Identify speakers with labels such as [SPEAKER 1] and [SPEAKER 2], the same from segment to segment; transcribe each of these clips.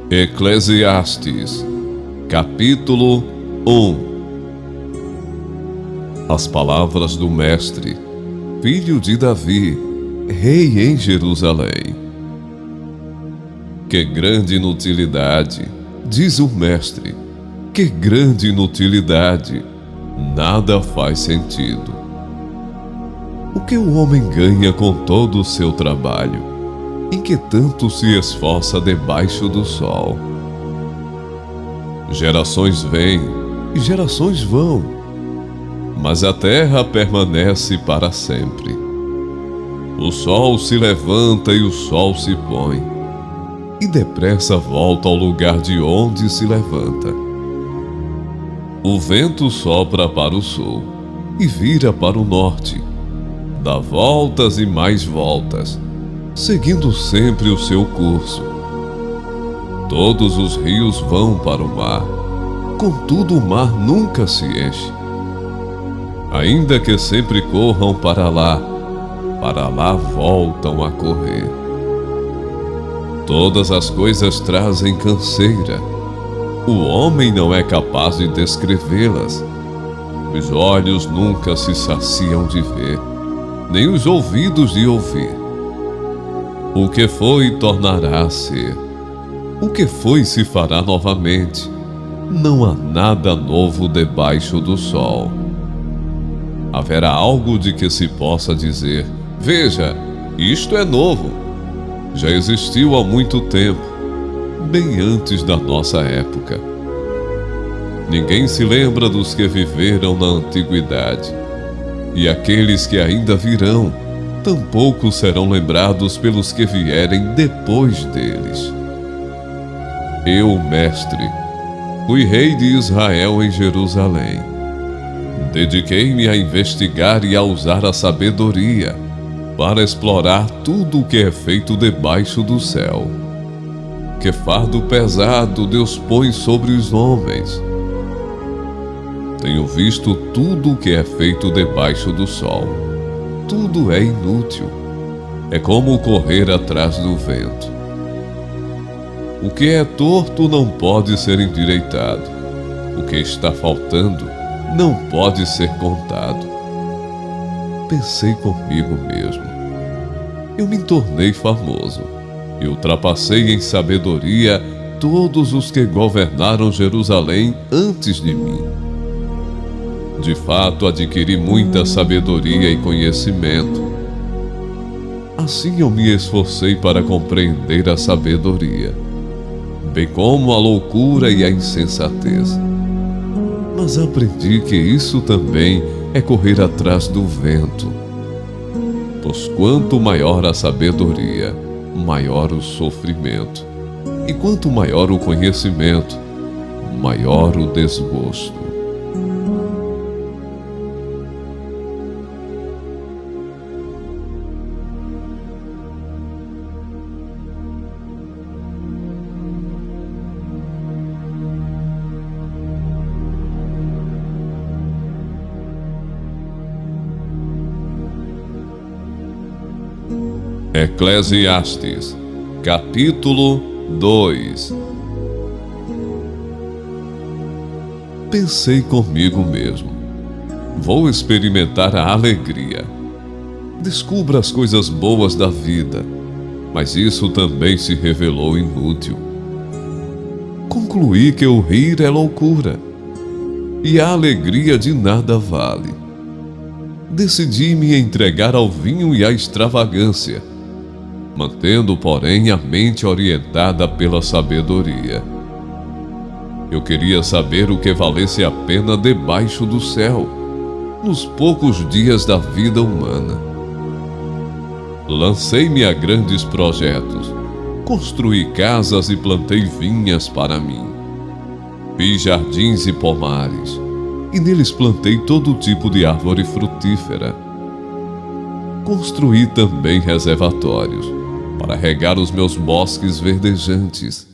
[SPEAKER 1] Eclesiastes, capítulo 1. As palavras do Mestre, filho de Davi, rei em Jerusalém. Que grande inutilidade, diz o Mestre, que grande inutilidade, nada faz sentido. O que o homem ganha com todo o seu trabalho, em que tanto se esforça debaixo do sol? Gerações vêm e gerações vão, mas a terra permanece para sempre. O sol se levanta e o sol se põe, e depressa volta ao lugar de onde se levanta. O vento sopra para o sul e vira para o norte, dá voltas e mais voltas, seguindo sempre o seu curso. Todos os rios vão para o mar, contudo o mar nunca se enche. Ainda que sempre corram para lá voltam a correr. Todas as coisas trazem canseira, o homem não é capaz de descrevê-las. Os olhos nunca se saciam de ver, nem os ouvidos de ouvir. O que foi tornará a ser, o que foi se fará novamente. Não há nada novo debaixo do sol. Haverá algo de que se possa dizer: veja, isto é novo. Já existiu há muito tempo, bem antes da nossa época. Ninguém se lembra dos que viveram na antiguidade, e aqueles que ainda virão tampouco serão lembrados pelos que vierem depois deles. Eu, Mestre, fui rei de Israel em Jerusalém. Dediquei-me a investigar e a usar a sabedoria para explorar tudo o que é feito debaixo do céu. Que fardo pesado Deus põe sobre os homens! Tenho visto tudo o que é feito debaixo do sol. Tudo é inútil. É como correr atrás do vento. O que é torto não pode ser endireitado. O que está faltando não pode ser contado. Pensei comigo mesmo. Eu me tornei famoso. E ultrapassei em sabedoria todos os que governaram Jerusalém antes de mim. De fato, adquiri muita sabedoria e conhecimento. Assim eu me esforcei para compreender a sabedoria, bem como a loucura e a insensatez. Mas aprendi que isso também é correr atrás do vento. Pois quanto maior a sabedoria, maior o sofrimento. E quanto maior o conhecimento, maior o desgosto. Eclesiastes, capítulo 2. Pensei comigo mesmo: vou experimentar a alegria. Descubra as coisas boas da vida, mas isso também se revelou inútil. Concluí que o rir é loucura, e a alegria de nada vale. Decidi me entregar ao vinho e à extravagância, mantendo, porém, a mente orientada pela sabedoria. Eu queria saber o que valesse a pena debaixo do céu, nos poucos dias da vida humana. Lancei-me a grandes projetos, construí casas e plantei vinhas para mim. Fiz jardins e pomares, e neles plantei todo tipo de árvore frutífera. Construí também reservatórios, para regar os meus bosques verdejantes.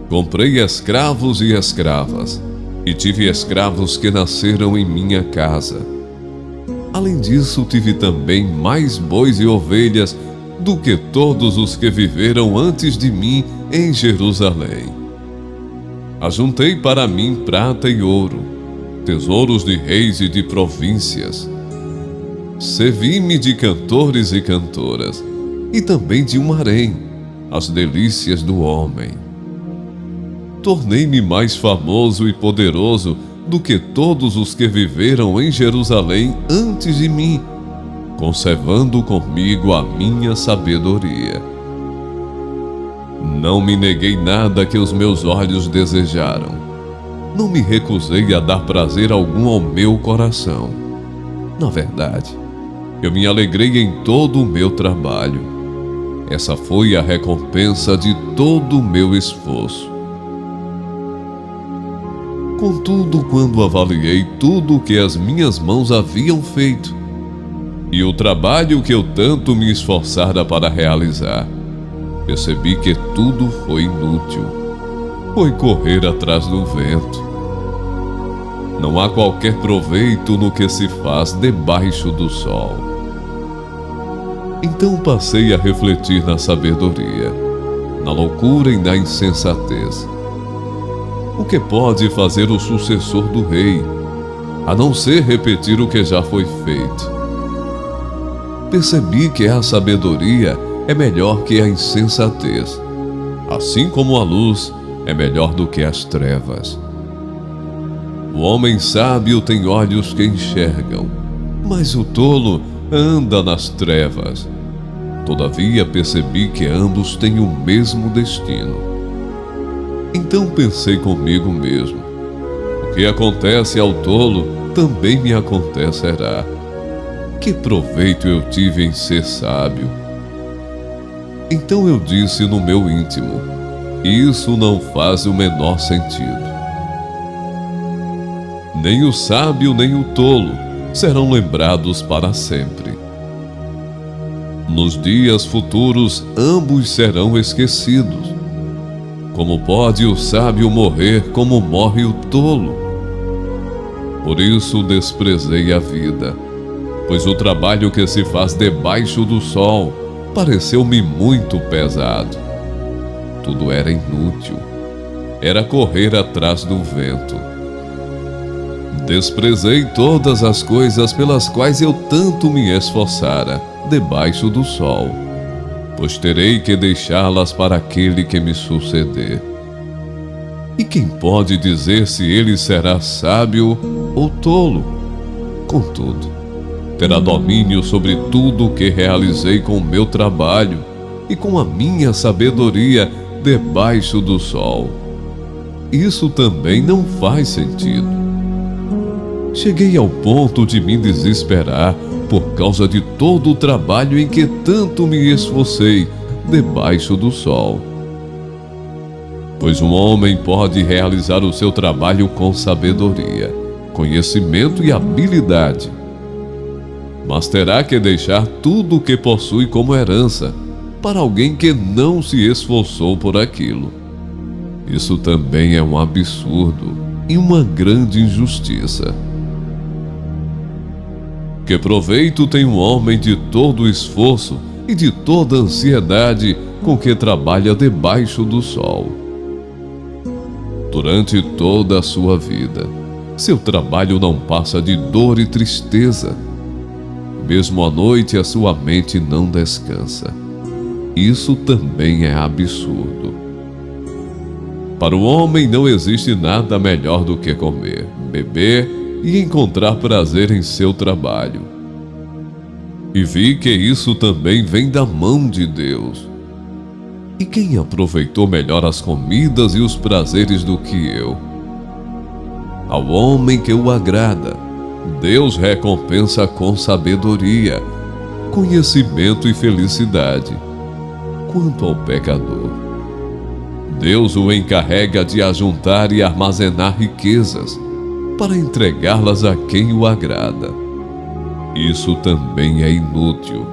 [SPEAKER 1] Comprei escravos e escravas, e tive escravos que nasceram em minha casa. Além disso, tive também mais bois e ovelhas do que todos os que viveram antes de mim em Jerusalém. Ajuntei para mim prata e ouro, tesouros de reis e de províncias. Servi-me de cantores e cantoras, e também de um harém, as delícias do homem. Tornei-me mais famoso e poderoso do que todos os que viveram em Jerusalém antes de mim, conservando comigo a minha sabedoria. Não me neguei nada que os meus olhos desejaram. Não me recusei a dar prazer algum ao meu coração. Na verdade, eu me alegrei em todo o meu trabalho. Essa foi a recompensa de todo o meu esforço. Contudo, quando avaliei tudo o que as minhas mãos haviam feito, e o trabalho que eu tanto me esforçara para realizar, percebi que tudo foi inútil. Foi correr atrás do vento. Não há qualquer proveito no que se faz debaixo do sol. Então passei a refletir na sabedoria, na loucura e na insensatez. O que pode fazer o sucessor do rei, a não ser repetir o que já foi feito? Percebi que a sabedoria é melhor que a insensatez, assim como a luz é melhor do que as trevas. O homem sábio tem olhos que enxergam, mas o tolo anda nas trevas. Todavia percebi que ambos têm o mesmo destino. Então pensei comigo mesmo: o que acontece ao tolo também me acontecerá. Que proveito eu tive em ser sábio? Então eu disse no meu íntimo: isso não faz o menor sentido. Nem o sábio nem o tolo serão lembrados para sempre. Nos dias futuros ambos serão esquecidos. Como pode o sábio morrer como morre o tolo? Por isso desprezei a vida, pois o trabalho que se faz debaixo do sol pareceu-me muito pesado. Tudo era inútil. Era correr atrás do vento. Desprezei todas as coisas pelas quais eu tanto me esforçara debaixo do sol, pois terei que deixá-las para aquele que me suceder. E quem pode dizer se ele será sábio ou tolo? Contudo, terá domínio sobre tudo o que realizei com o meu trabalho e com a minha sabedoria debaixo do sol. Isso também não faz sentido. Cheguei ao ponto de me desesperar por causa de todo o trabalho em que tanto me esforcei debaixo do sol. Pois um homem pode realizar o seu trabalho com sabedoria, conhecimento e habilidade, mas terá que deixar tudo o que possui como herança para alguém que não se esforçou por aquilo. Isso também é um absurdo e uma grande injustiça. Que proveito tem um homem de todo o esforço e de toda a ansiedade com que trabalha debaixo do sol? Durante toda a sua vida, seu trabalho não passa de dor e tristeza. Mesmo à noite, a sua mente não descansa. Isso também é absurdo. Para o homem não existe nada melhor do que comer, beber e encontrar prazer em seu trabalho. E vi que isso também vem da mão de Deus. E quem aproveitou melhor as comidas e os prazeres do que eu? Ao homem que o agrada, Deus recompensa com sabedoria, conhecimento e felicidade. Quanto ao pecador, Deus o encarrega de ajuntar e armazenar riquezas, para entregá-las a quem o agrada. Isso também é inútil,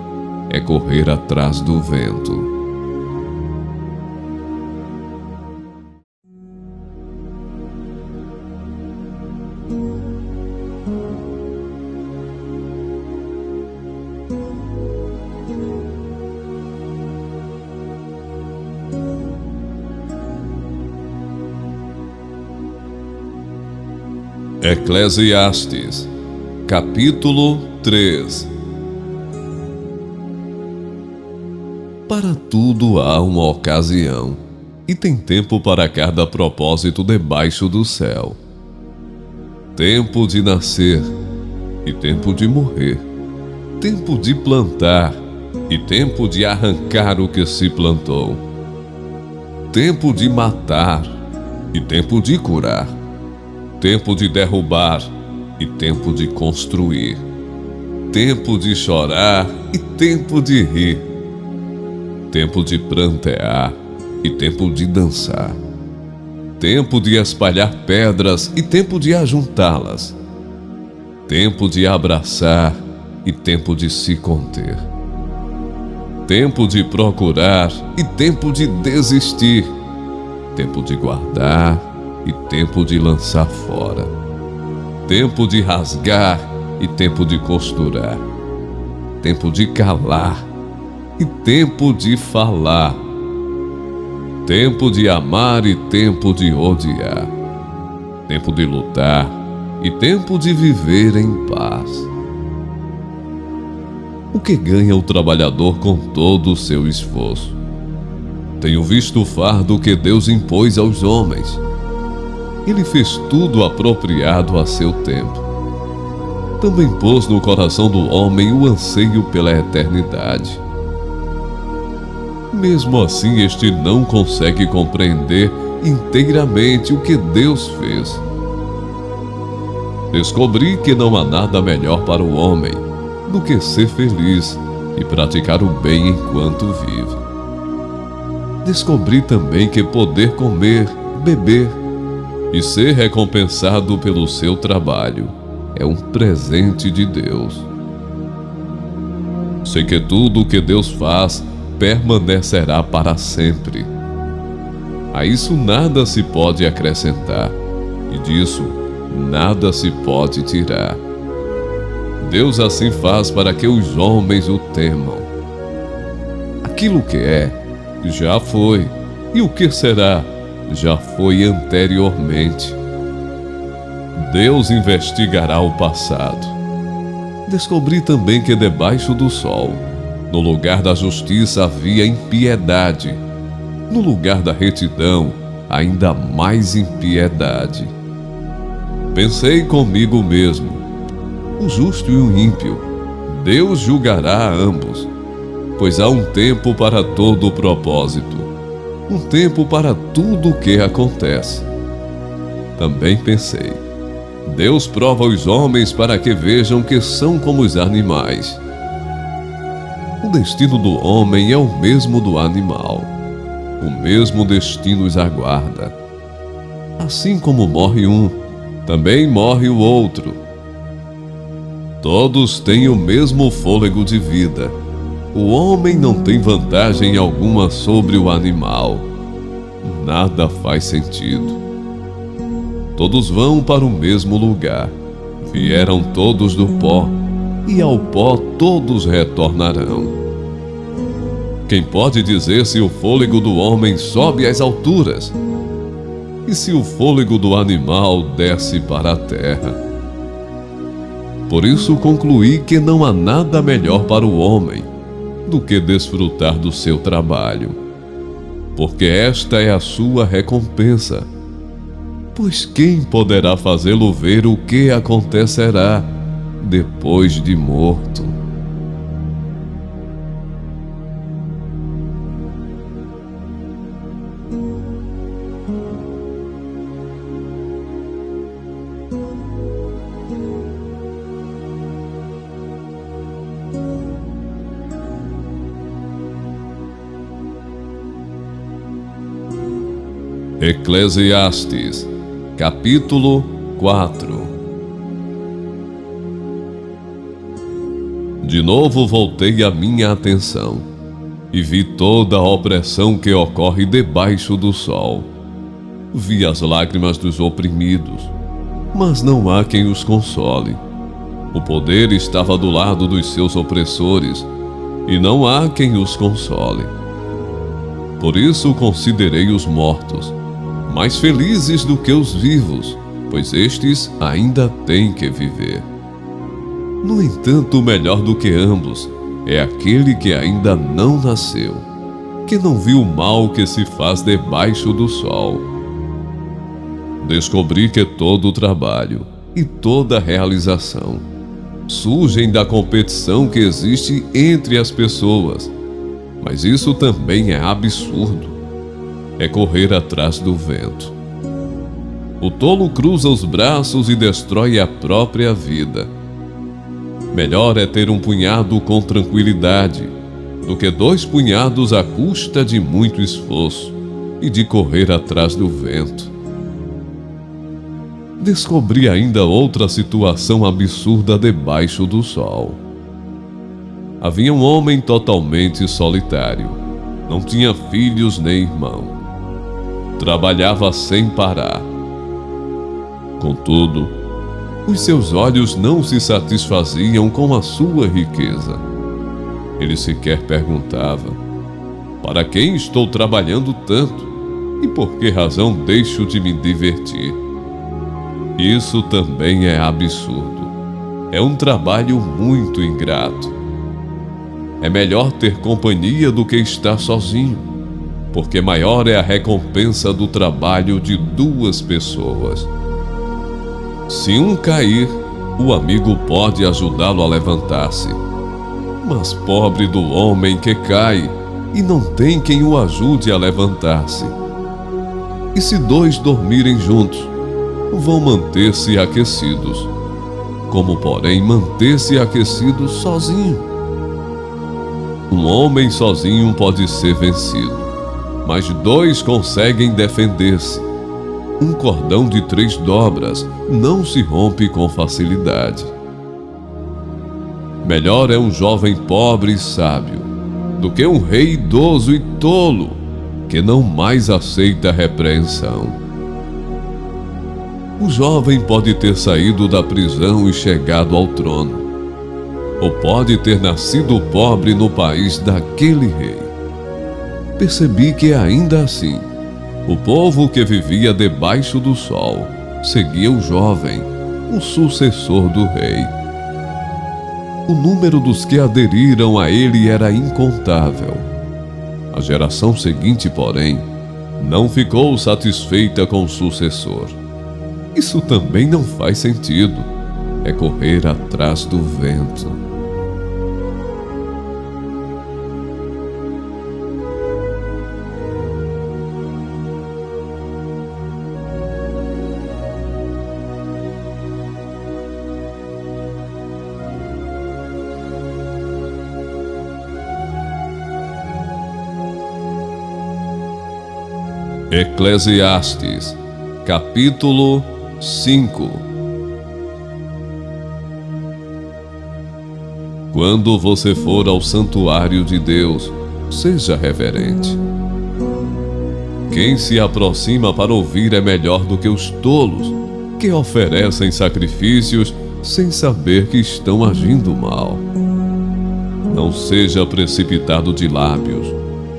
[SPEAKER 1] é correr atrás do vento. Eclesiastes, capítulo 3. Para tudo há uma ocasião, e tem tempo para cada propósito debaixo do céu. Tempo de nascer e tempo de morrer. Tempo de plantar e tempo de arrancar o que se plantou. Tempo de matar e tempo de curar. Tempo de derrubar e tempo de construir. Tempo de chorar e tempo de rir. Tempo de prantear e tempo de dançar. Tempo de espalhar pedras e tempo de ajuntá-las. Tempo de abraçar e tempo de se conter. Tempo de procurar e tempo de desistir. Tempo de guardar e tempo de lançar fora. Tempo de rasgar e tempo de costurar. Tempo de calar e tempo de falar. Tempo de amar e tempo de odiar. Tempo de lutar e tempo de viver em paz. O que ganha o trabalhador com todo o seu esforço? Tenho visto o fardo que Deus impôs aos homens. Ele fez tudo apropriado a seu tempo. Também pôs no coração do homem o anseio pela eternidade. Mesmo assim, este não consegue compreender inteiramente o que Deus fez. Descobri que não há nada melhor para o homem do que ser feliz e praticar o bem enquanto vive. Descobri também que poder comer, beber e ser recompensado pelo seu trabalho é um presente de Deus. Sei que tudo o que Deus faz permanecerá para sempre. A isso nada se pode acrescentar, e disso nada se pode tirar. Deus assim faz para que os homens o temam. Aquilo que é, já foi, e o que será, já foi anteriormente. Deus investigará o passado. Descobri também que debaixo do sol, no lugar da justiça havia impiedade. No lugar da retidão, ainda mais impiedade. Pensei comigo mesmo: o justo e o ímpio, Deus julgará a ambos, pois há um tempo para todo o propósito, um tempo para tudo o que acontece. Também pensei: Deus prova os homens para que vejam que são como os animais. O destino do homem é o mesmo do animal. O mesmo destino os aguarda. Assim como morre um, também morre o outro. Todos têm o mesmo fôlego de vida. O homem não tem vantagem alguma sobre o animal. Nada faz sentido. Todos vão para o mesmo lugar. Vieram todos do pó, e ao pó todos retornarão. Quem pode dizer se o fôlego do homem sobe às alturas? E se o fôlego do animal desce para a terra? Por isso concluí que não há nada melhor para o homem do que desfrutar do seu trabalho, porque esta é a sua recompensa. Pois quem poderá fazê-lo ver o que acontecerá depois de morto? Eclesiastes, capítulo 4. De novo voltei a minha atenção e vi toda a opressão que ocorre debaixo do sol. Vi as lágrimas dos oprimidos, mas não há quem os console. O poder estava do lado dos seus opressores, e não há quem os console. Por isso considerei os mortos mais felizes do que os vivos, pois estes ainda têm que viver. No entanto, melhor do que ambos é aquele que ainda não nasceu, que não viu o mal que se faz debaixo do sol. Descobri que todo o trabalho e toda realização surgem da competição que existe entre as pessoas, mas isso também é absurdo. É correr atrás do vento. O tolo cruza os braços e destrói a própria vida. Melhor é ter um punhado com tranquilidade do que 2 punhados à custa de muito esforço e de correr atrás do vento. Descobri ainda outra situação absurda debaixo do sol. Havia um homem totalmente solitário. Não tinha filhos nem irmão. Trabalhava sem parar. Contudo, os seus olhos não se satisfaziam com a sua riqueza. Ele sequer perguntava: para quem estou trabalhando tanto e por que razão deixo de me divertir? Isso também é absurdo. É um trabalho muito ingrato. É melhor ter companhia do que estar sozinho, porque maior é a recompensa do trabalho de 2 pessoas. Se um cair, o amigo pode ajudá-lo a levantar-se. Mas pobre do homem que cai e não tem quem o ajude a levantar-se. E se 2 dormirem juntos, vão manter-se aquecidos. Como, porém, manter-se aquecido sozinho? Um homem sozinho pode ser vencido, mas 2 conseguem defender-se. Um cordão de 3 dobras não se rompe com facilidade. Melhor é um jovem pobre e sábio do que um rei idoso e tolo que não mais aceita repreensão. O jovem pode ter saído da prisão e chegado ao trono, ou pode ter nascido pobre no país daquele rei. Percebi que ainda assim, o povo que vivia debaixo do sol seguia o jovem, o sucessor do rei. O número dos que aderiram a ele era incontável. A geração seguinte, porém, não ficou satisfeita com o sucessor. Isso também não faz sentido. É correr atrás do vento. Eclesiastes, capítulo 5. Quando você for ao santuário de Deus, seja reverente. Quem se aproxima para ouvir é melhor do que os tolos, que oferecem sacrifícios sem saber que estão agindo mal. Não seja precipitado de lábios,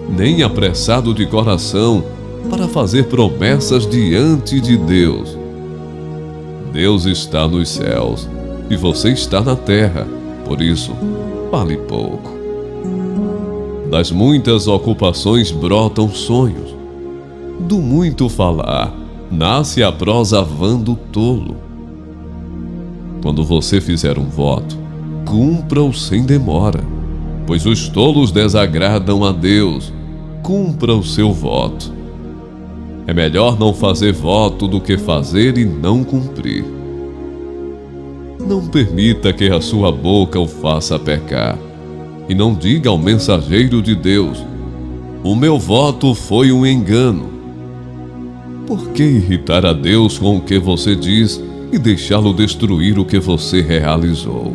[SPEAKER 1] nem apressado de coração, para fazer promessas diante de Deus. Deus está nos céus e você está na terra, por isso, fale pouco. Das muitas ocupações brotam sonhos. Do muito falar, nasce a prosa vã do tolo. Quando você fizer um voto, cumpra-o sem demora, pois os tolos desagradam a Deus. Cumpra o seu voto. É melhor não fazer voto do que fazer e não cumprir. Não permita que a sua boca o faça pecar, e não diga ao mensageiro de Deus: o meu voto foi um engano. Por que irritar a Deus com o que você diz e deixá-lo destruir o que você realizou?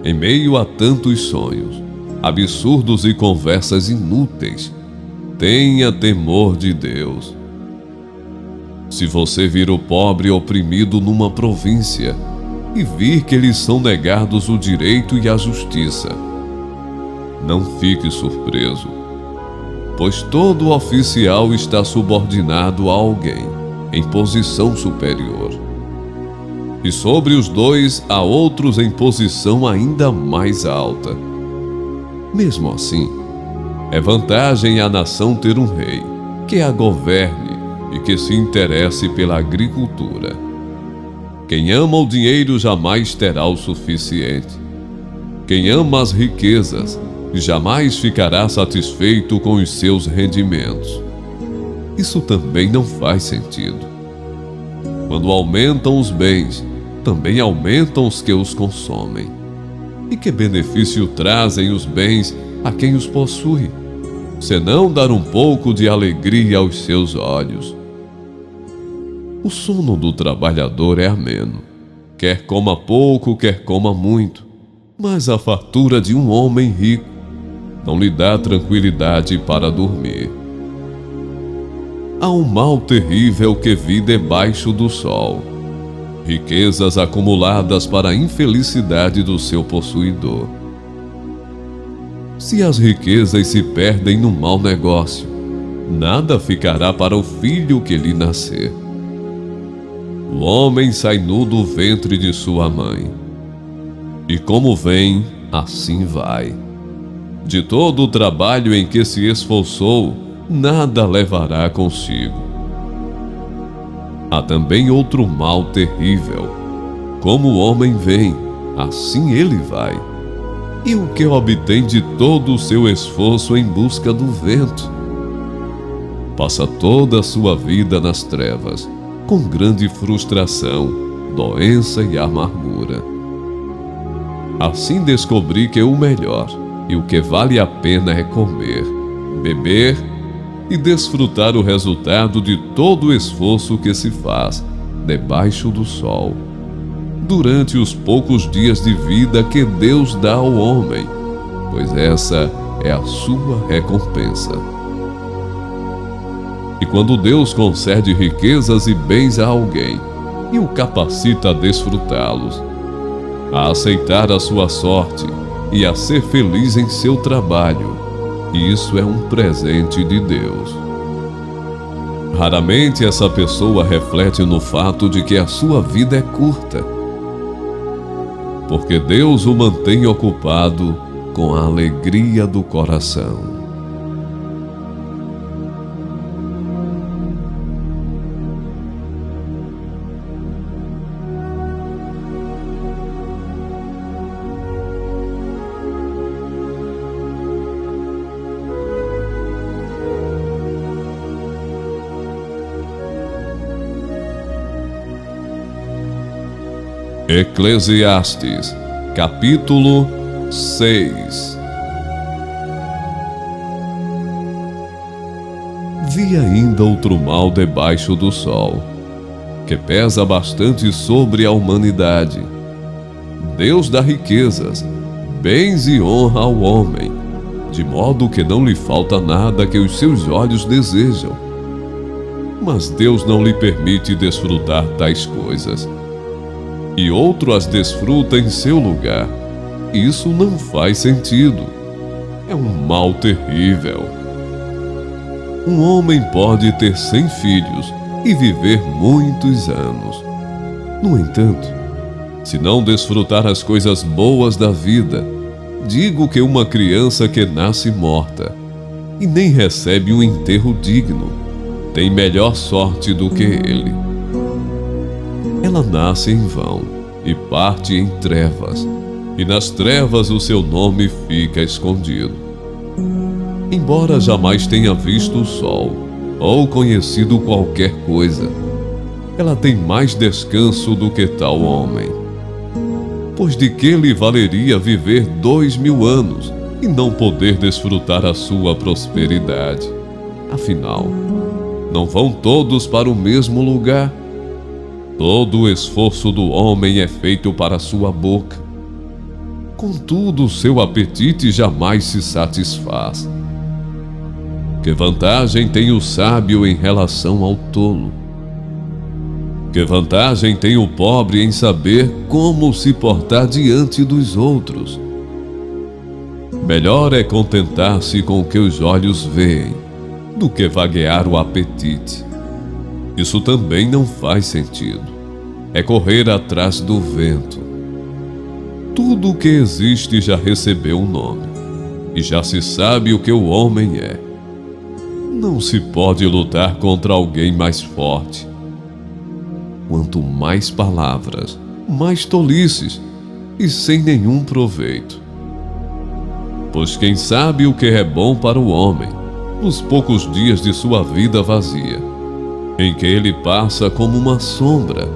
[SPEAKER 1] Em meio a tantos sonhos, absurdos e conversas inúteis, tenha temor de Deus. Se você vir o pobre oprimido numa província e vir que lhes são negados o direito e a justiça, não fique surpreso, pois todo oficial está subordinado a alguém, em posição superior. E sobre os dois há outros em posição ainda mais alta. Mesmo assim, é vantagem à nação ter um rei que a governe e que se interesse pela agricultura. Quem ama o dinheiro jamais terá o suficiente. Quem ama as riquezas jamais ficará satisfeito com os seus rendimentos. Isso também não faz sentido. Quando aumentam os bens, também aumentam os que os consomem. E que benefício trazem os bens a quem os possui, senão dar um pouco de alegria aos seus olhos? O sono do trabalhador é ameno, quer coma pouco, quer coma muito, mas a fartura de um homem rico não lhe dá tranquilidade para dormir. Há um mal terrível que vi debaixo do sol: riquezas acumuladas para a infelicidade do seu possuidor. Se as riquezas se perdem no mau negócio, nada ficará para o filho que lhe nascer. O homem sai nu do ventre de sua mãe, e como vem, assim vai. De todo o trabalho em que se esforçou, nada levará consigo. Há também outro mal terrível: como o homem vem, assim ele vai. E o que obtém de todo o seu esforço em busca do vento? Passa toda a sua vida nas trevas, com grande frustração, doença e amargura. Assim descobri que o melhor e o que vale a pena é comer, beber e desfrutar o resultado de todo o esforço que se faz debaixo do sol, durante os poucos dias de vida que Deus dá ao homem, pois essa é a sua recompensa. E quando Deus concede riquezas e bens a alguém e o capacita a desfrutá-los, a aceitar a sua sorte e a ser feliz em seu trabalho, isso é um presente de Deus. Raramente essa pessoa reflete no fato de que a sua vida é curta, porque Deus o mantém ocupado com a alegria do coração. Eclesiastes, capítulo 6. Vi ainda outro mal debaixo do sol, que pesa bastante sobre a humanidade. Deus dá riquezas, bens e honra ao homem, de modo que não lhe falta nada que os seus olhos desejam. Mas Deus não lhe permite desfrutar tais coisas, e outro as desfruta em seu lugar. Isso não faz sentido. É um mal terrível. Um homem pode ter 100 filhos e viver muitos anos. No entanto, se não desfrutar as coisas boas da vida, digo que uma criança que nasce morta e nem recebe um enterro digno tem melhor sorte do que ele. Ela nasce em vão e parte em trevas, e nas trevas o seu nome fica escondido. Embora jamais tenha visto o sol ou conhecido qualquer coisa, ela tem mais descanso do que tal homem. Pois de que lhe valeria viver 2000 anos e não poder desfrutar a sua prosperidade? Afinal, não vão todos para o mesmo lugar? Todo o esforço do homem é feito para sua boca. Contudo, seu apetite jamais se satisfaz. Que vantagem tem o sábio em relação ao tolo? Que vantagem tem o pobre em saber como se portar diante dos outros? Melhor é contentar-se com o que os olhos veem, do que vaguear o apetite. Isso também não faz sentido. É correr atrás do vento. Tudo o que existe já recebeu um nome, e já se sabe o que o homem é. Não se pode lutar contra alguém mais forte. Quanto mais palavras, mais tolices, e sem nenhum proveito. Pois quem sabe o que é bom para o homem, nos poucos dias de sua vida vazia, em que ele passa como uma sombra,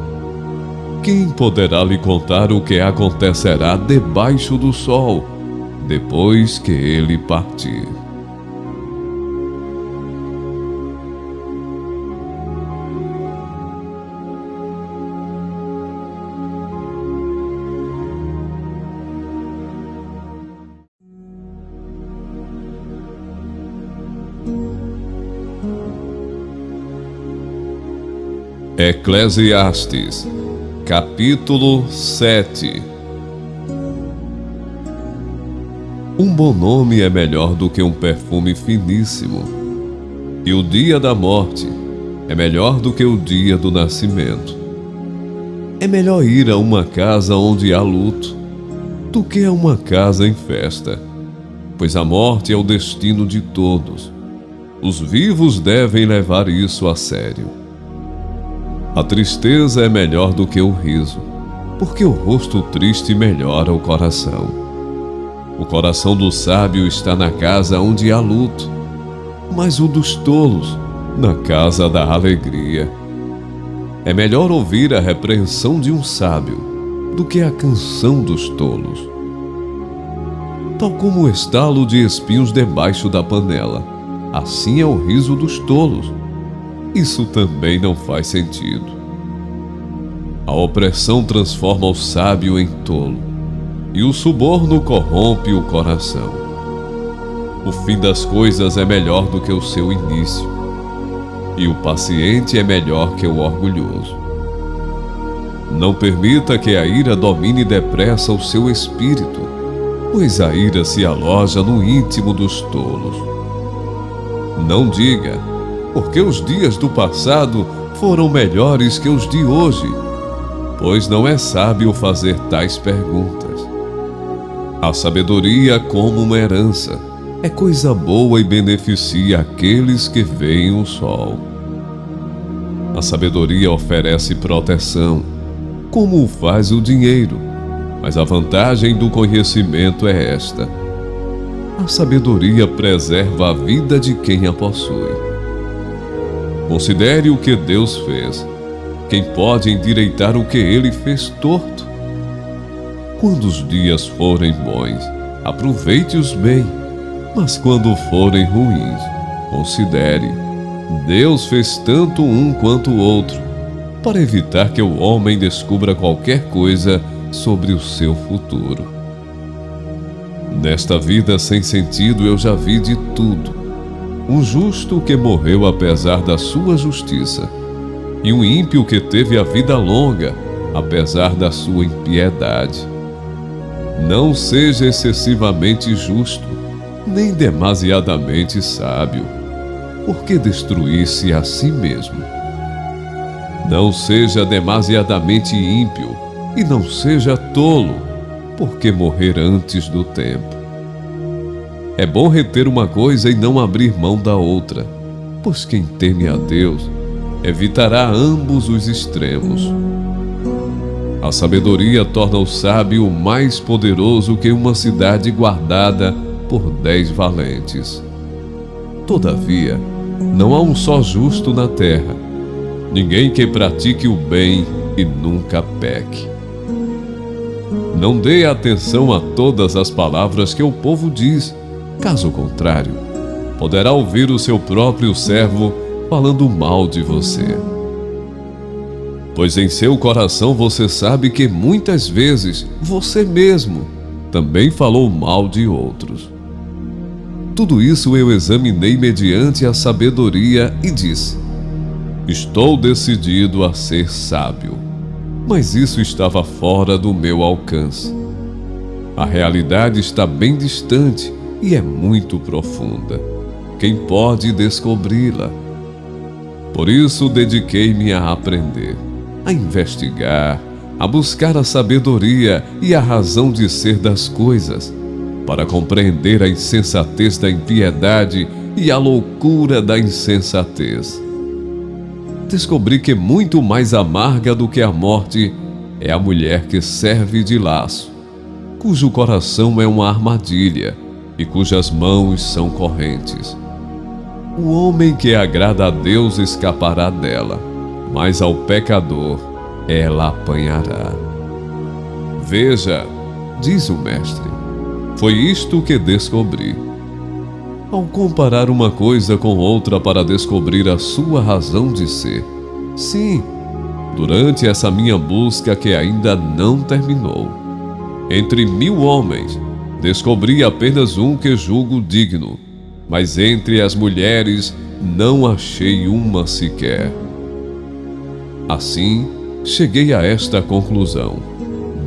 [SPEAKER 1] quem poderá lhe contar o que acontecerá debaixo do sol, depois que ele partir? Eclesiastes, capítulo 7. Um bom nome é melhor do que um perfume finíssimo, e o dia da morte é melhor do que o dia do nascimento. É melhor ir a uma casa onde há luto do que a uma casa em festa, pois a morte é o destino de todos. Os vivos devem levar isso a sério. A tristeza é melhor do que o riso, porque o rosto triste melhora o coração. O coração do sábio está na casa onde há luto, mas o dos tolos na casa da alegria. É melhor ouvir a repreensão de um sábio do que a canção dos tolos. Tal como o estalo de espinhos debaixo da panela, assim é o riso dos tolos. Isso também não faz sentido. A opressão transforma o sábio em tolo, e o suborno corrompe o coração. O fim das coisas é melhor do que o seu início, e o paciente é melhor que o orgulhoso. Não permita que a ira domine depressa o seu espírito, pois a ira se aloja no íntimo dos tolos. Não diga: porque os dias do passado foram melhores que os de hoje, pois não é sábio fazer tais perguntas. A sabedoria, como uma herança, é coisa boa e beneficia aqueles que veem o sol. A sabedoria oferece proteção, como o faz o dinheiro, mas a vantagem do conhecimento é esta: a sabedoria preserva a vida de quem a possui. Considere o que Deus fez. Quem pode endireitar o que Ele fez torto? Quando os dias forem bons, aproveite-os bem, mas quando forem ruins, considere: Deus fez tanto um quanto o outro, para evitar que o homem descubra qualquer coisa sobre o seu futuro. Nesta vida sem sentido eu já vi de tudo. Um justo que morreu apesar da sua justiça, e um ímpio que teve a vida longa apesar da sua impiedade. Não seja excessivamente justo, nem demasiadamente sábio, porque destruir-se a si mesmo. Não seja demasiadamente ímpio, e não seja tolo, porque morrer antes do tempo. É bom reter uma coisa e não abrir mão da outra, pois quem teme a Deus evitará ambos os extremos. A sabedoria torna o sábio mais poderoso que uma cidade guardada por 10 valentes. Todavia, não há um só justo na terra, ninguém que pratique o bem e nunca peque. Não dê atenção a todas as palavras que o povo diz. Caso contrário, poderá ouvir o seu próprio servo falando mal de você. Pois em seu coração você sabe que muitas vezes você mesmo também falou mal de outros. Tudo isso eu examinei mediante a sabedoria e disse: estou decidido a ser sábio. Mas isso estava fora do meu alcance. A realidade está bem distante e é muito profunda. Quem pode descobri-la? Por isso dediquei-me a aprender, a investigar, a buscar a sabedoria e a razão de ser das coisas, para compreender a insensatez da impiedade e a loucura da insensatez. Descobri que muito mais amarga do que a morte é a mulher que serve de laço, cujo coração é uma armadilha e cujas mãos são correntes. O homem que agrada a Deus escapará dela, mas ao pecador ela apanhará. Veja, diz o mestre, foi isto que descobri. Ao comparar uma coisa com outra para descobrir a sua razão de ser, sim, durante essa minha busca que ainda não terminou, entre 1000 homens, descobri apenas um que julgo digno, mas entre as mulheres não achei uma sequer. Assim, cheguei a esta conclusão: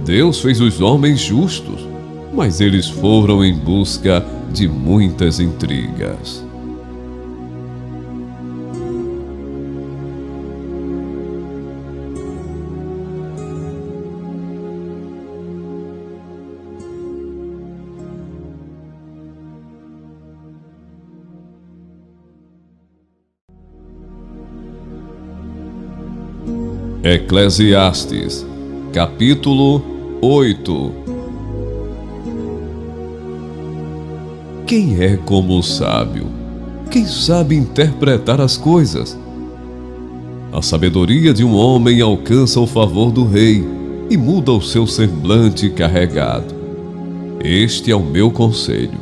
[SPEAKER 1] Deus fez os homens justos, mas eles foram em busca de muitas intrigas. Eclesiastes, capítulo 8. Quem é como o sábio? Quem sabe interpretar as coisas? A sabedoria de um homem alcança o favor do rei e muda o seu semblante carregado. Este é o meu conselho: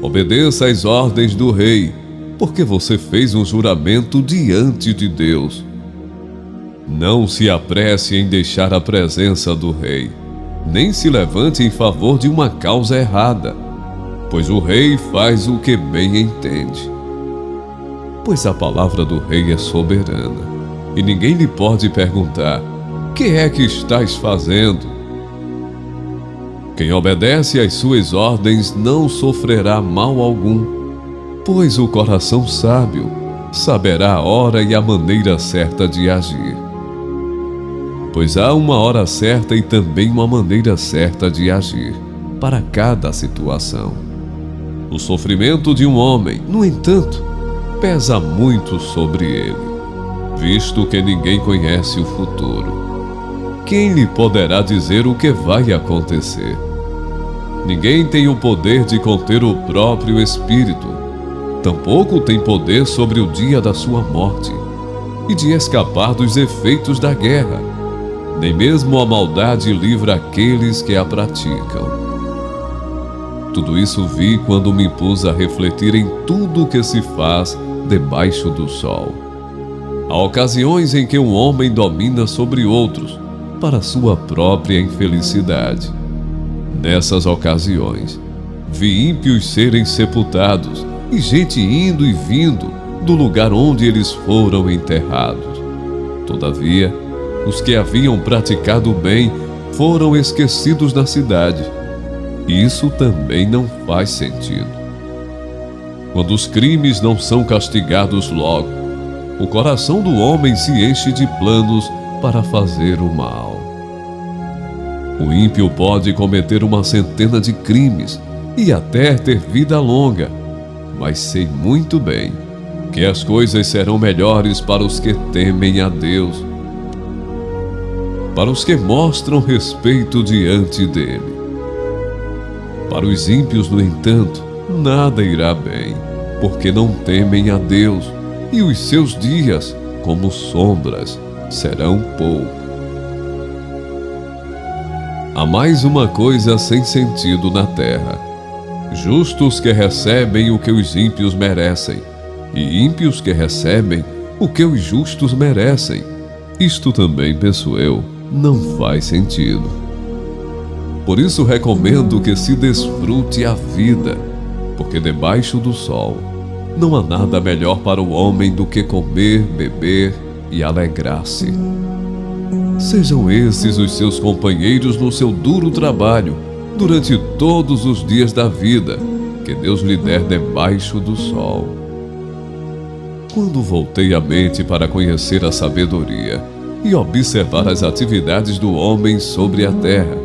[SPEAKER 1] obedeça às ordens do rei, porque você fez um juramento diante de Deus. Não se apresse em deixar a presença do rei, nem se levante em favor de uma causa errada, pois o rei faz o que bem entende. Pois a palavra do rei é soberana, e ninguém lhe pode perguntar: que é que estás fazendo? Quem obedece às suas ordens não sofrerá mal algum, pois o coração sábio saberá a hora e a maneira certa de agir. Pois há uma hora certa e também uma maneira certa de agir para cada situação. O sofrimento de um homem, no entanto, pesa muito sobre ele, visto que ninguém conhece o futuro. Quem lhe poderá dizer o que vai acontecer? Ninguém tem o poder de conter o próprio espírito, tampouco tem poder sobre o dia da sua morte e de escapar dos efeitos da guerra. Nem mesmo a maldade livra aqueles que a praticam. Tudo isso vi quando me pus a refletir em tudo o que se faz debaixo do sol. Há ocasiões em que um homem domina sobre outros para sua própria infelicidade. Nessas ocasiões, vi ímpios serem sepultados e gente indo e vindo do lugar onde eles foram enterrados. Todavia, os que haviam praticado o bem foram esquecidos na cidade. Isso também não faz sentido. Quando os crimes não são castigados logo, o coração do homem se enche de planos para fazer o mal. O ímpio pode cometer 100 de crimes e até ter vida longa, mas sei muito bem que as coisas serão melhores para os que temem a Deus, para os que mostram respeito diante dele. Para os ímpios, no entanto, nada irá bem, porque não temem a Deus, e os seus dias, como sombras, serão pouco. Há mais uma coisa sem sentido na terra: justos que recebem o que os ímpios merecem, e ímpios que recebem o que os justos merecem. Isto também, penso eu, não faz sentido. Por isso recomendo que se desfrute a vida, porque debaixo do sol não há nada melhor para o homem do que comer, beber e alegrar-se. Sejam esses os seus companheiros no seu duro trabalho, durante todos os dias da vida que Deus lhe der debaixo do sol. quando voltei a mente para conhecer a sabedoria e observar as atividades do homem sobre a terra,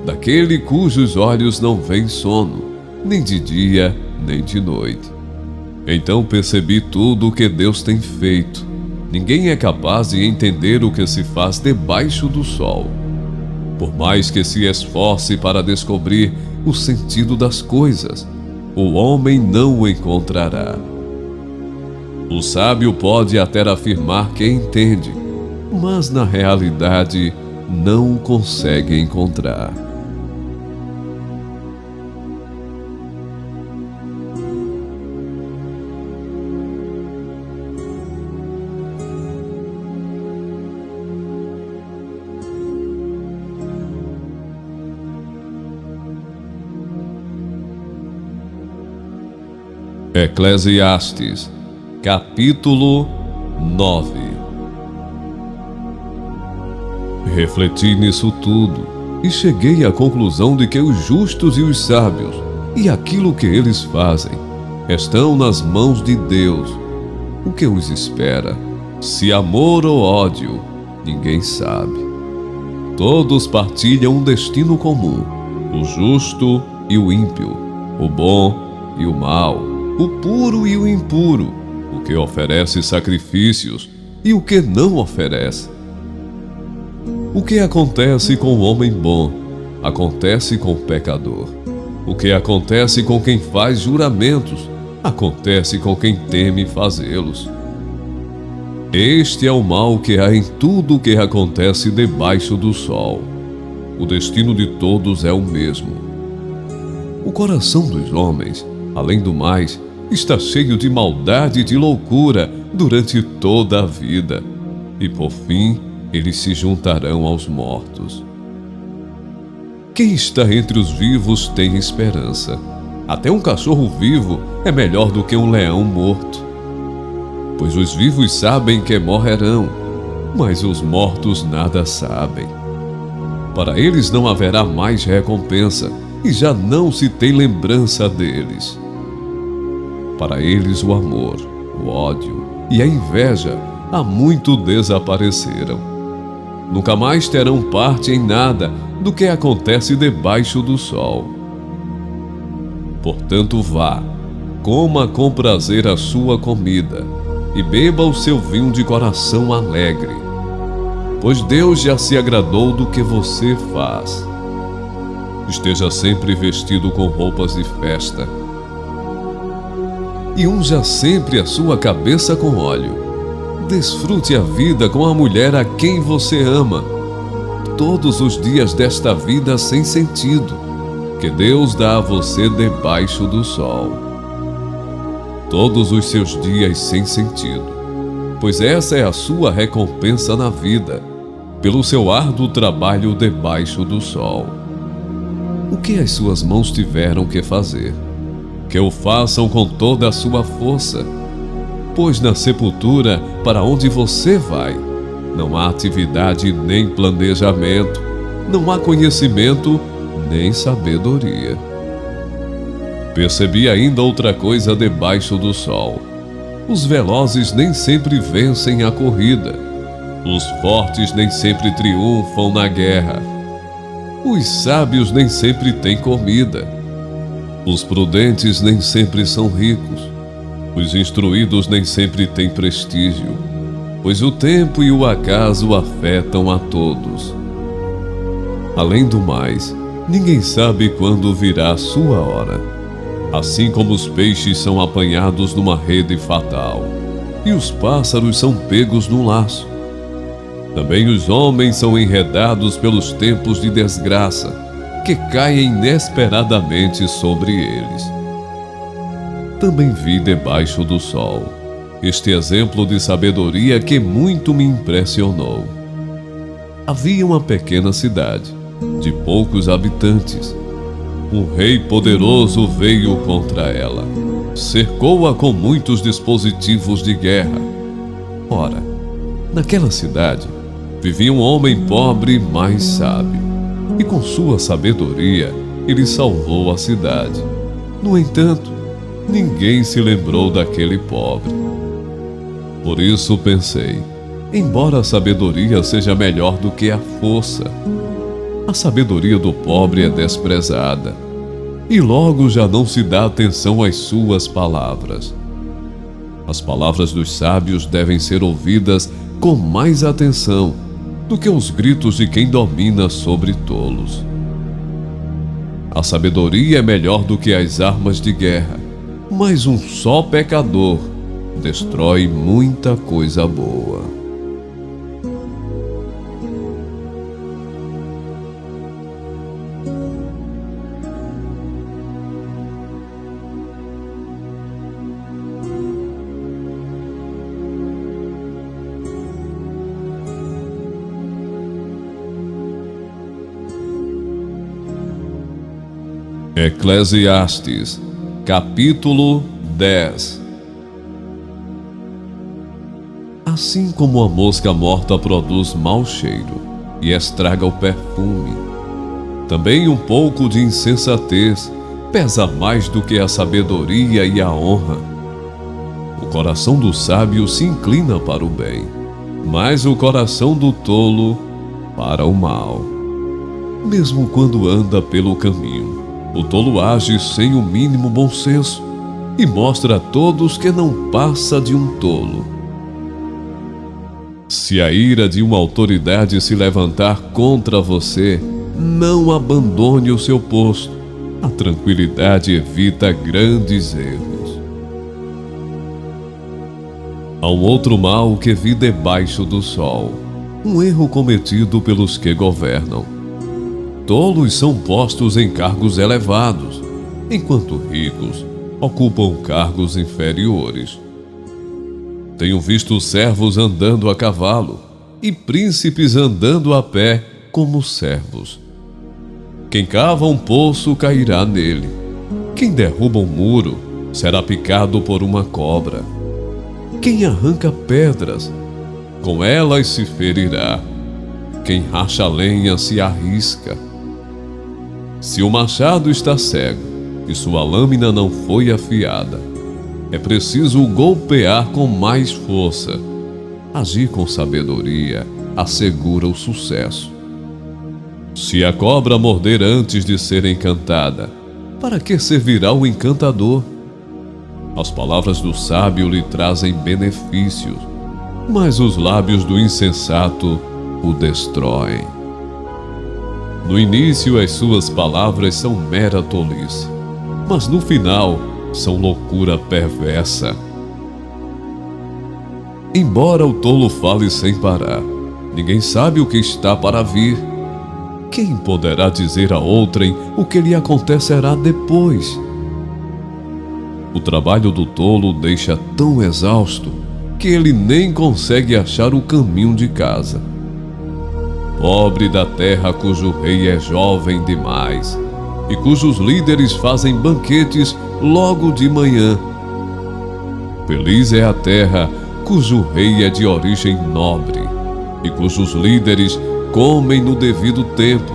[SPEAKER 1] daquele cujos olhos não veem sono, nem de dia, nem de noite. Então percebi tudo o que Deus tem feito. Ninguém é capaz de entender o que se faz debaixo do sol. Por mais que se esforce para descobrir o sentido das coisas, o homem não o encontrará. O sábio pode até afirmar que entende, mas na realidade não o consegue encontrar. Eclesiastes, capítulo 9. Refleti nisso tudo e cheguei à conclusão de que os justos e os sábios, e aquilo que eles fazem, estão nas mãos de Deus. O que os espera, se amor ou ódio, ninguém sabe. Todos partilham um destino comum: o justo e o ímpio, o bom e o mau, o puro e o impuro, o que oferece sacrifícios e o que não oferece. O que acontece com o homem bom, acontece com o pecador. O que acontece com quem faz juramentos, acontece com quem teme fazê-los. Este é o mal que há em tudo o que acontece debaixo do sol. O destino de todos é o mesmo. O coração dos homens, além do mais, está cheio de maldade e de loucura durante toda a vida, e por fim eles se juntarão aos mortos. Quem está entre os vivos tem esperança. Até um cachorro vivo é melhor do que um leão morto. Pois os vivos sabem que morrerão, mas os mortos nada sabem. Para eles não haverá mais recompensa, e já não se tem lembrança deles. Para eles o amor, o ódio e a inveja há muito desapareceram. Nunca mais terão parte em nada do que acontece debaixo do sol. Portanto, vá, coma com prazer a sua comida e beba o seu vinho de coração alegre, pois Deus já se agradou do que você faz. Esteja sempre vestido com roupas de festa e unja sempre a sua cabeça com óleo. Desfrute a vida com a mulher a quem você ama, todos os dias desta vida sem sentido, que Deus dá a você debaixo do sol. Todos os seus dias sem sentido, pois essa é a sua recompensa na vida, pelo seu árduo trabalho debaixo do sol. O que as suas mãos tiveram que fazer, que o façam com toda a sua força, pois na sepultura para onde você vai, não há atividade nem planejamento, não há conhecimento nem sabedoria. Percebi ainda outra coisa debaixo do sol: os velozes nem sempre vencem a corrida, os fortes nem sempre triunfam na guerra, os sábios nem sempre têm comida, os prudentes nem sempre são ricos, os instruídos nem sempre têm prestígio, pois o tempo e o acaso afetam a todos. Além do mais, ninguém sabe quando virá a sua hora. Assim como os peixes são apanhados numa rede fatal, e os pássaros são pegos num laço, também os homens são enredados pelos tempos de desgraça, que caem inesperadamente sobre eles. Também vi debaixo do sol este exemplo de sabedoria que muito me impressionou. Havia uma pequena cidade, de poucos habitantes. Um rei poderoso veio contra ela, cercou-a com muitos dispositivos de guerra. Ora, naquela cidade vivia um homem pobre, mas sábio, e com sua sabedoria ele salvou a cidade. No entanto, ninguém se lembrou daquele pobre. Por isso pensei, embora a sabedoria seja melhor do que a força, a sabedoria do pobre é desprezada, e logo já não se dá atenção às suas palavras. As palavras dos sábios devem ser ouvidas com mais atenção do que os gritos de quem domina sobre tolos. A sabedoria é melhor do que as armas de guerra, mas um só pecador destrói muita coisa boa. Eclesiastes, capítulo 10. Assim como a mosca morta produz mau cheiro e estraga o perfume, também um pouco de insensatez pesa mais do que a sabedoria e a honra. O coração do sábio se inclina para o bem, mas o coração do tolo para o mal. Mesmo quando anda pelo caminho, o tolo age sem o mínimo bom senso e mostra a todos que não passa de um tolo. Se a ira de uma autoridade se levantar contra você, não abandone o seu posto. A tranquilidade evita grandes erros. Há um outro mal que vi debaixo do sol, um erro cometido pelos que governam. Tolos são postos em cargos elevados, enquanto ricos ocupam cargos inferiores. Tenho visto servos andando a cavalo e príncipes andando a pé como servos. Quem cava um poço cairá nele. Quem derruba um muro será picado por uma cobra. Quem arranca pedras, com elas se ferirá. Quem racha lenha se arrisca. Se o machado está cego e sua lâmina não foi afiada, é preciso golpear com mais força. Agir com sabedoria assegura o sucesso. Se a cobra morder antes de ser encantada, para que servirá o encantador? As palavras do sábio lhe trazem benefícios, mas os lábios do insensato o destroem. No início, as suas palavras são mera tolice, mas no final são loucura perversa. Embora o tolo fale sem parar, ninguém sabe o que está para vir. Quem poderá dizer a outrem o que lhe acontecerá depois? O trabalho do tolo o deixa tão exausto que ele nem consegue achar o caminho de casa. Pobre da terra cujo rei é jovem demais e cujos líderes fazem banquetes logo de manhã. Feliz é a terra cujo rei é de origem nobre e cujos líderes comem no devido tempo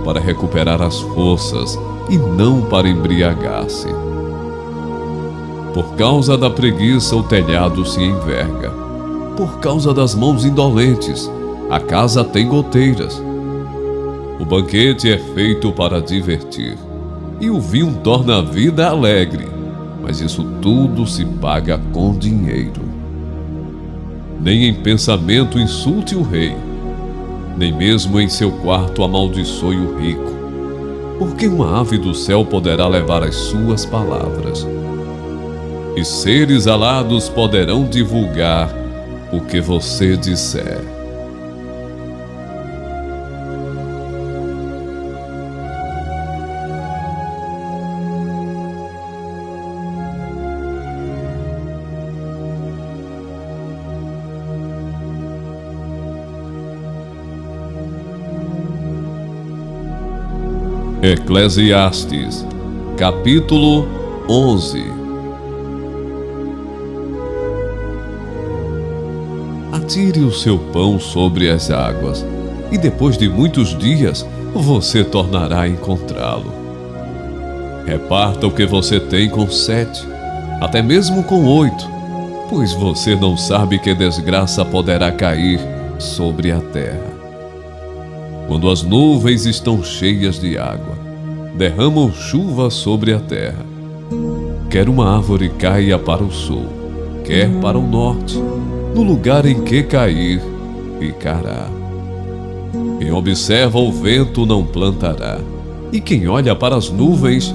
[SPEAKER 1] para recuperar as forças e não para embriagar-se. Por causa da preguiça o telhado se enverga. Por causa das mãos indolentes a casa tem goteiras. O banquete é feito para divertir, e o vinho torna a vida alegre, mas isso tudo se paga com dinheiro. Nem em pensamento insulte o rei, nem mesmo em seu quarto amaldiçoe o rico, porque uma ave do céu poderá levar as suas palavras, e seres alados poderão divulgar o que você disser. Eclesiastes, capítulo 11. Atire o seu pão sobre as águas, e depois de muitos dias você tornará a encontrá-lo. Reparta o que você tem com 7, até mesmo com 8, pois você não sabe que desgraça poderá cair sobre a terra. Quando as nuvens estão cheias de água, derramam chuva sobre a terra. Quer uma árvore caia para o sul, quer para o norte, no lugar em que cair, ficará. Quem observa o vento não plantará, e quem olha para as nuvens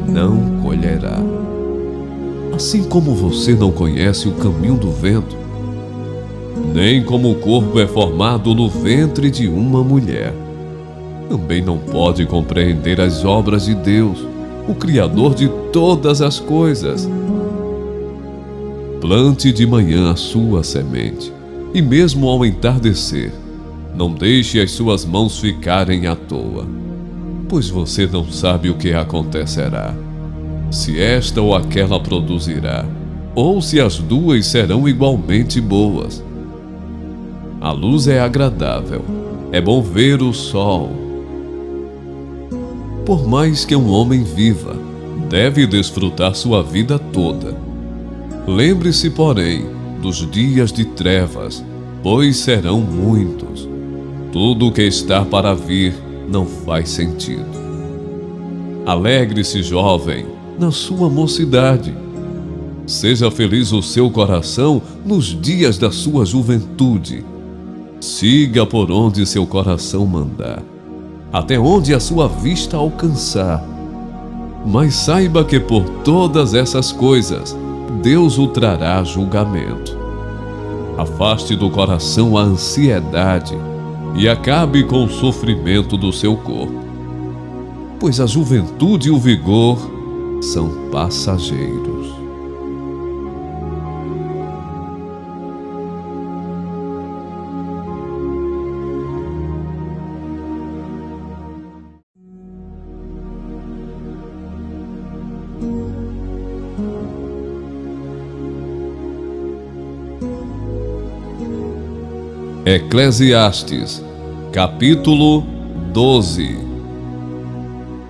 [SPEAKER 1] não colherá. Assim como você não conhece o caminho do vento, nem como o corpo é formado no ventre de uma mulher, também não pode compreender as obras de Deus, o Criador de todas as coisas. Plante de manhã a sua semente, e mesmo ao entardecer, não deixe as suas mãos ficarem à toa, pois você não sabe o que acontecerá, se esta ou aquela produzirá, ou se as duas serão igualmente boas. A luz é agradável, é bom ver o sol. Por mais que um homem viva, deve desfrutar sua vida toda. Lembre-se, porém, dos dias de trevas, pois serão muitos. Tudo o que está para vir não faz sentido. Alegre-se, jovem, na sua mocidade. Seja feliz o seu coração nos dias da sua juventude. Siga por onde seu coração mandar, até onde a sua vista alcançar. Mas saiba que por todas essas coisas, Deus o trará a julgamento. Afaste do coração a ansiedade e acabe com o sofrimento do seu corpo, pois a juventude e o vigor são passageiros. Eclesiastes, capítulo 12.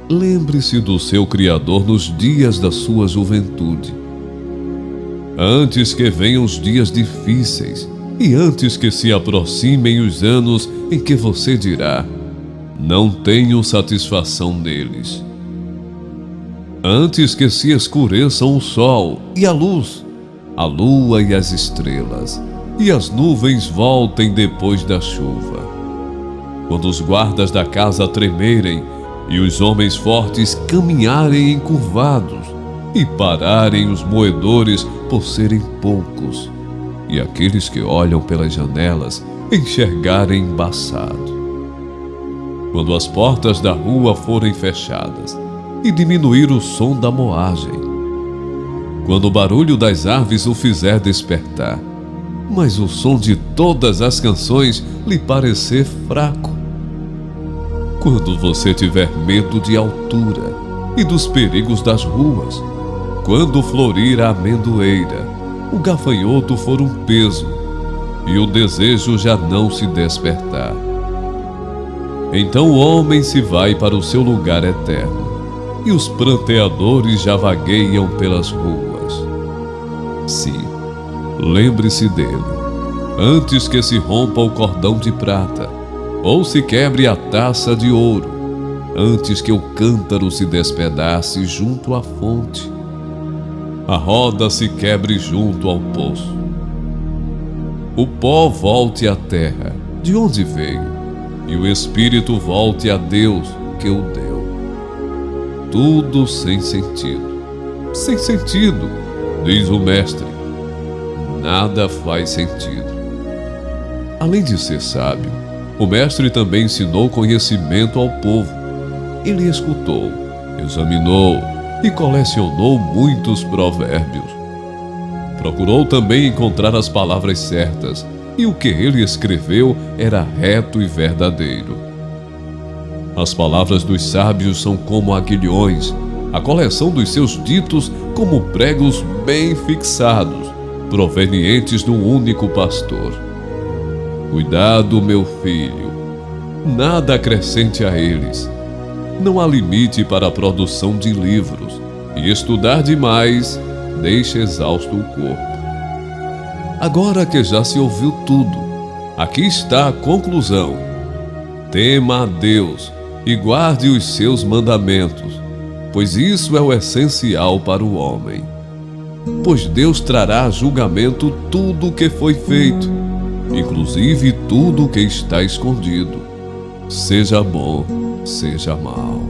[SPEAKER 1] Lembre-se do seu Criador nos dias da sua juventude, antes que venham os dias difíceis e antes que se aproximem os anos em que você dirá: não tenho satisfação neles. Antes que se escureçam o sol e a luz, a lua e as estrelas, e as nuvens voltem depois da chuva. Quando os guardas da casa tremerem e os homens fortes caminharem encurvados e pararem os moedores por serem poucos, e aqueles que olham pelas janelas enxergarem embaçado. Quando as portas da rua forem fechadas e diminuir o som da moagem, quando o barulho das aves o fizer despertar, mas o som de todas as canções lhe parecer fraco. Quando você tiver medo de altura e dos perigos das ruas, quando florir a amendoeira, o gafanhoto for um peso e o desejo já não se despertar, então o homem se vai para o seu lugar eterno e os pranteadores já vagueiam pelas ruas. Sim, lembre-se dele, antes que se rompa o cordão de prata, ou se quebre a taça de ouro, antes que o cântaro se despedace junto à fonte, a roda se quebre junto ao poço, o pó volte à terra, de onde veio, e o espírito volte a Deus que o deu. Tudo sem sentido. Sem sentido, diz o mestre. Nada faz sentido. Além de ser sábio, o mestre também ensinou conhecimento ao povo. Ele escutou, examinou e colecionou muitos provérbios. Procurou também encontrar as palavras certas, e o que ele escreveu era reto e verdadeiro. As palavras dos sábios são como aguilhões, a coleção dos seus ditos como pregos bem fixados, provenientes de um único pastor. Cuidado, meu filho, nada acrescente a eles. Não há limite para a produção de livros, e estudar demais deixa exausto o corpo. Agora que já se ouviu tudo, aqui está a conclusão. Tema a Deus e guarde os seus mandamentos, pois isso é o essencial para o homem. Pois Deus trará a julgamento tudo o que foi feito, inclusive tudo o que está escondido, seja bom, seja mal.